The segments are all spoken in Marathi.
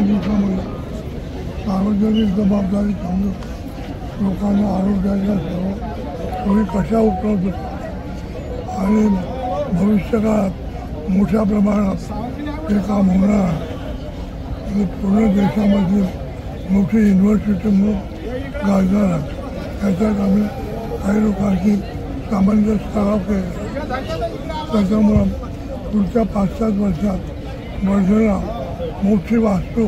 दिवसामध्ये सार्वजनिक जबाबदारी समजून लोकांना आरोग्याच्या सोयी कशा उपलब्ध आणि भविष्यकाळात मोठ्या प्रमाणात हे काम होणार आहे. पूर्ण देशामधील मोठी युनिव्हर्सिटी म्हणून गाजणार आहे. त्याच्यात आम्ही काही लोकांची सामंजस्य सराव केला. त्याच्यामुळं पुढच्या 5-7 वर्षात वर्धेला मोठी वास्तू,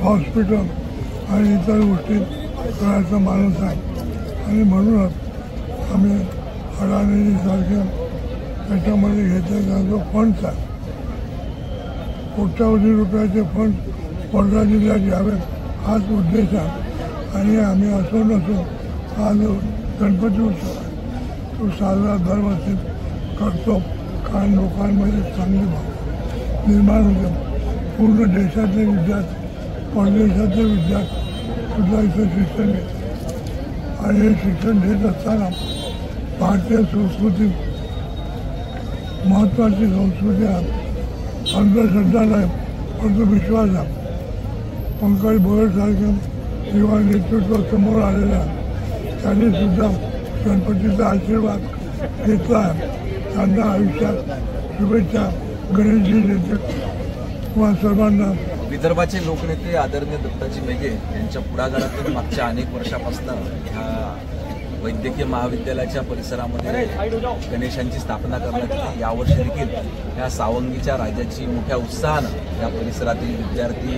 हॉस्पिटल आणि इतर गोष्टी करायचा माणूस आहे. आणि म्हणूनच आम्ही अडाणीसारख्या त्याच्यामध्ये घेतलेला जो फंड्स आहे, कोट्यावधी रुपयाचे फंड वर्धा जिल्ह्यात यावेत हाच उद्देश आहे. आणि आम्ही असो नसो हा जो गणपती उत्सव आहे तो साजरा दरवर्षी करतो. कारण लोकांमध्ये चांगली भाव निर्माण होते. पूर्ण देशातले विद्यार्थी, परदेशातले विद्यार्थी सुद्धा इथं शिक्षण घेतात. आणि हे शिक्षण घेत असताना भारतीय संस्कृती, महत्त्वाची संस्कृती आहे. अंधश्रद्धा नाही परंतु विश्वास आहे. पंकज भोयरसारख्या युवा नेतृत्व समोर आलेलं आहे. त्यांनी सुद्धा गणपतीचा आशीर्वाद घेतला आहे. त्यांना आयुष्यात शुभेच्छा गणेशजी देते. किंवा सर्वांना विदर्भाचे लोकनेते आदरणीय दत्ताजी मेघे यांच्या पुढाकारातून मागच्या अनेक वर्षापासून ह्या वैद्यकीय महाविद्यालयाच्या परिसरामध्ये गणेशांची स्थापना करण्यात आली. यावर्षी देखील या सावंगीच्या राजाची मोठ्या उत्साहानं या परिसरातील विद्यार्थी,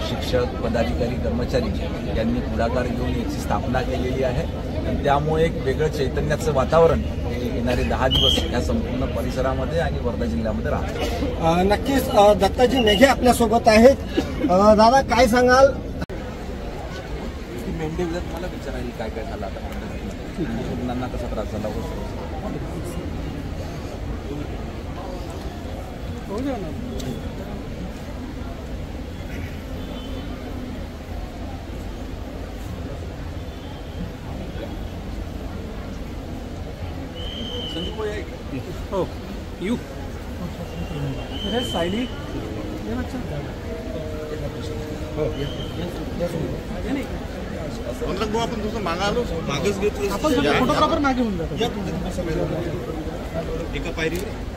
शिक्षक, पदाधिकारी, कर्मचारी यांनी पुढाकार घेऊन याची स्थापना केलेली आहे. आणि त्यामुळे एक वेगळं चैतन्याचं वातावरण हे येणारे 10 दिवस या संपूर्ण परिसरामध्ये आणि वर्धा जिल्ह्यामध्ये राहतं. नक्कीच दत्ताजी मेघे आपल्यासोबत आहेत. दादा काय सांगाल? मेंढे मला विचारायला काय काय झालं आता, मुलांना कसा त्रास झाला हो यू सायली आपण तुझं मागालो मागेच घेतलं. आपण फोटोग्राफर मागे होऊन जातो एका पायरीवर